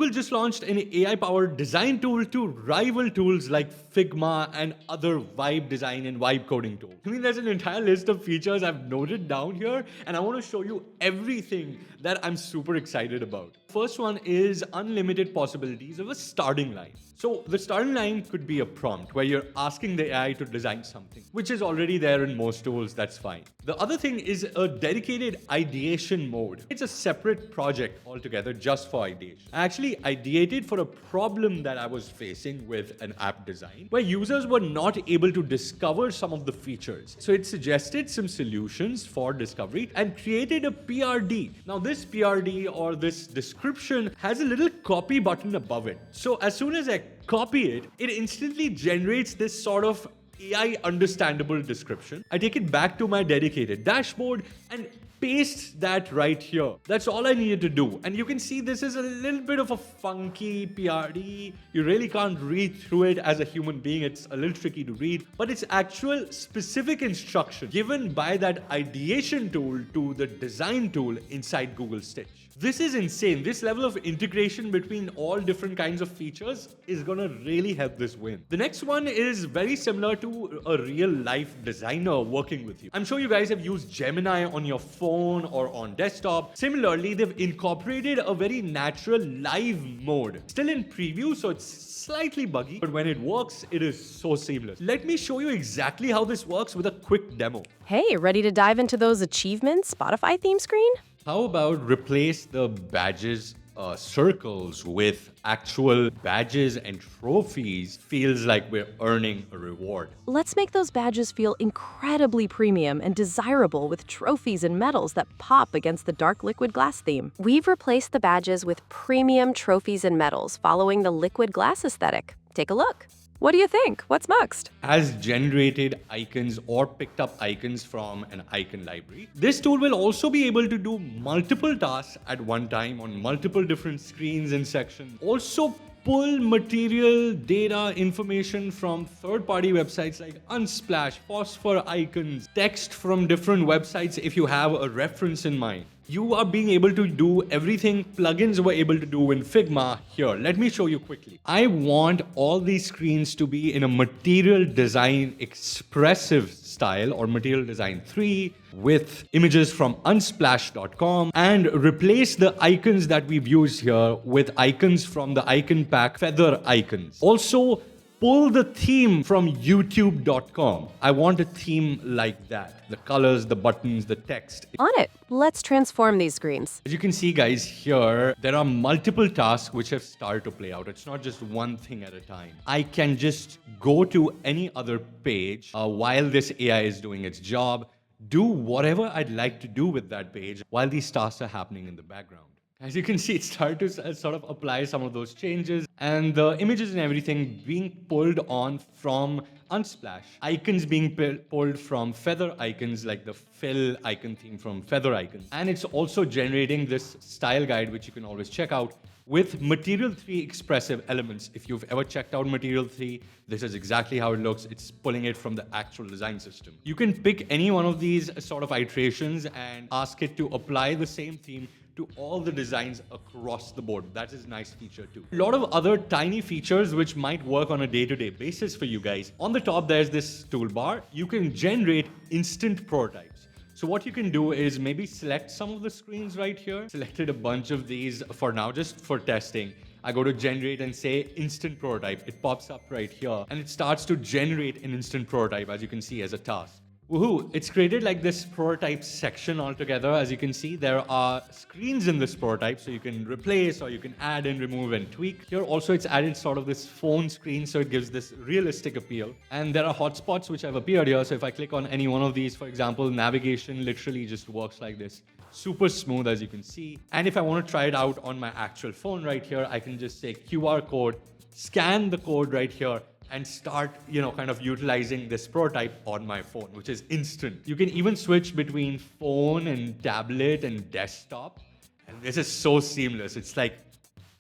Google just launched an AI-powered design tool to rival tools like Figma and other vibe design and vibe coding tools. I mean, there's an entire list of features I've noted down here, and I want to show you everything that I'm super excited about. First one is unlimited possibilities of a starting line. So the starting line could be a prompt where you're asking the AI to design something, which is already there in most tools, that's fine. The other thing is a dedicated ideation mode. It's a separate project altogether just for ideation. I actually ideated for a problem that I was facing with an app design where users were not able to discover some of the features. So it suggested some solutions for discovery and created a PRD. Now this PRD or this description has a little copy button above it. So as soon as I copy it, it instantly generates this sort of AI understandable description. I take it back to my dedicated dashboard and paste that right here. That's all I needed to do. And you can see this is a little bit of a funky PRD. You really can't read through it as a human being. It's a little tricky to read, but it's actual specific instruction given by that ideation tool to the design tool inside Google Stitch. This is insane. This level of integration between all different kinds of features is gonna really help this win. The next one is very similar to a real life designer working with you. I'm sure you guys have used Gemini on your phone or on desktop. Similarly, they've incorporated a very natural live mode. Still in preview, so it's slightly buggy, but when it works, it is so seamless. Let me show you exactly how this works with a quick demo. Hey, ready to dive into those achievements Spotify theme screen? How about replace the badges circles with actual badges and trophies? Feels like we're earning a reward. Let's make those badges feel incredibly premium and desirable with trophies and medals that pop against the dark liquid glass theme. We've replaced the badges with premium trophies and medals following the liquid glass aesthetic. Take a look. What do you think? What's next? Has generated icons or picked up icons from an icon library. This tool will also be able to do multiple tasks at one time on multiple different screens and sections. Also pull material, data, information from third-party websites like Unsplash, Phosphor icons, text from different websites if you have a reference in mind. You are being able to do everything plugins were able to do in Figma here. Let me show you quickly. I want all these screens to be in a material design expressive style or material design 3 with images from unsplash.com and replace the icons that we've used here with icons from the icon pack feather icons. Also, pull the theme from youtube.com. I want a theme like that. The colors, the buttons, the text. On it. Let's transform these screens. As you can see, guys, here, there are multiple tasks which have started to play out. It's not just one thing at a time. I can just go to any other page while this AI is doing its job, do whatever I'd like to do with that page while these tasks are happening in the background. As you can see, it started to sort of apply some of those changes and the images and everything being pulled on from Unsplash. Icons being pulled from feather icons like the fill icon theme from feather icons. And it's also generating this style guide, which you can always check out with Material 3 expressive elements. If you've ever checked out Material 3, this is exactly how it looks. It's pulling it from the actual design system. You can pick any one of these sort of iterations and ask it to apply the same theme to all the designs across the board. That is a nice feature too. A lot of other tiny features which might work on a day-to-day basis for you guys. On the top, there's this toolbar. You can generate instant prototypes. So what you can do is maybe select some of the screens right here. Selected a bunch of these for now, just for testing. I go to generate and say instant prototype. It pops up right here and it starts to generate an instant prototype, as you can see, as a task. Woohoo! It's created like this prototype section altogether. As you can see, there are screens in this prototype, so you can replace or you can add and remove and tweak. Here also it's added sort of this phone screen, so it gives this realistic appeal. And there are hotspots which have appeared here. So if I click on any one of these, for example, navigation literally just works like this. Super smooth, as you can see. And if I want to try it out on my actual phone right here, I can just say QR code, scan the code right here, and start, kind of utilizing this prototype on my phone, which is instant. You can even switch between phone and tablet and desktop. And this is so seamless. It's like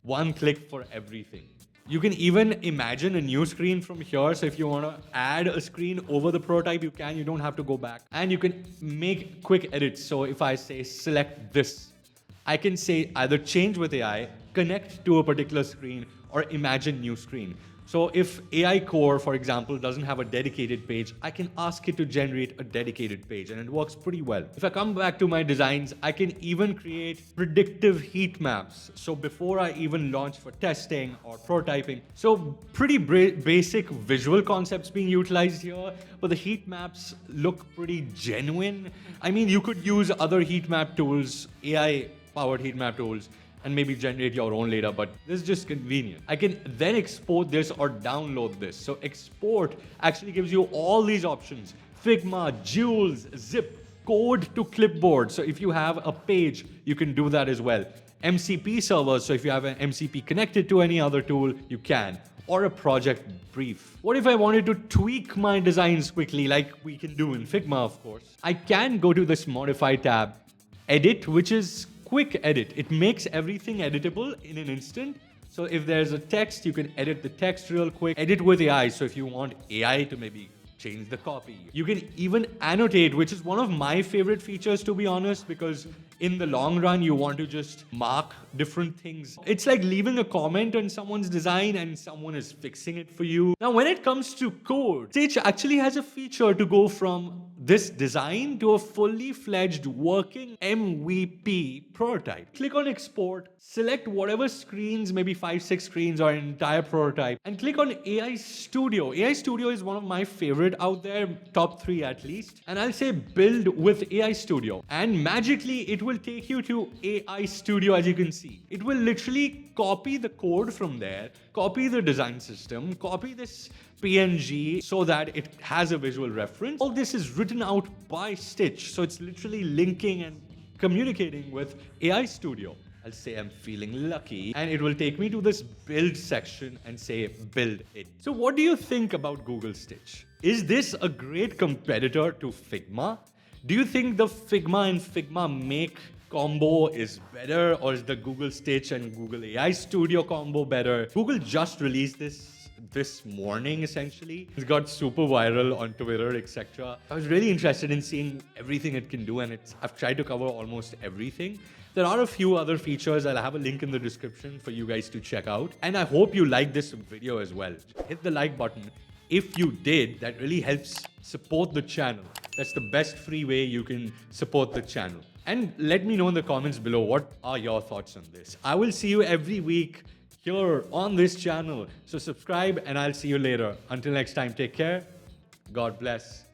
one click for everything. You can even imagine a new screen from here. So if you want to add a screen over the prototype, you can. You don't have to go back. And you can make quick edits. So if I say select this, I can say either change with AI connect to a particular screen or imagine new screen. So if AI Core, for example, doesn't have a dedicated page, I can ask it to generate a dedicated page, and it works pretty well. If I come back to my designs, I can even create predictive heat maps. So before I even launch for testing or prototyping. So pretty basic visual concepts being utilized here, but the heat maps look pretty genuine. I mean, you could use other heat map tools, AI-powered heat map tools, and maybe generate your own later, but this is just convenient. I can then export this or download this. So export actually gives you all these options: Figma, Jules, Zip, code to clipboard. So if you have a page, you can do that as well. MCP servers, so if you have an MCP connected to any other tool, you can. Or a project brief. What if I wanted to tweak my designs quickly, like we can do in Figma, of course? I can go to this modify tab, edit, which is quick edit. It makes everything editable in an instant. So if there's a text, you can edit the text real quick. Edit with AI. So if you want AI to maybe change the copy. You can even annotate, which is one of my favorite features, to be honest, because in the long run, you want to just mark different things. It's like leaving a comment on someone's design and someone is fixing it for you. Now, when it comes to code, Stitch actually has a feature to go from this design to a fully fledged working MVP prototype. Click on export, select whatever screens, maybe 5-6 screens or an entire prototype, and click on AI Studio. AI Studio is one of my favorite out there, top 3 at least. And I'll say build with AI Studio. And magically, it will take you to AI Studio, as you can see. It will literally copy the code from there, copy the design system, copy this PNG so that it has a visual reference. All this is written out by Stitch. So it's literally linking and communicating with AI Studio. I'll say I'm feeling lucky, and it will take me to this build section and say build it. So what do you think about Google Stitch? Is this a great competitor to Figma? Do you think the Figma and Figma Make combo is better, or is the Google Stitch and Google AI Studio combo better? Google just released this morning, essentially. It's got super viral on Twitter, etc. I was really interested in seeing everything it can do, and I've tried to cover almost everything. There are a few other features. I'll have a link in the description for you guys to check out. And I hope you like this video as well. Hit the like button. If you did, that really helps support the channel. That's the best free way you can support the channel. And let me know in the comments below, what are your thoughts on this? I will see you every week here on this channel. So subscribe, and I'll see you later. Until next time, take care. God bless.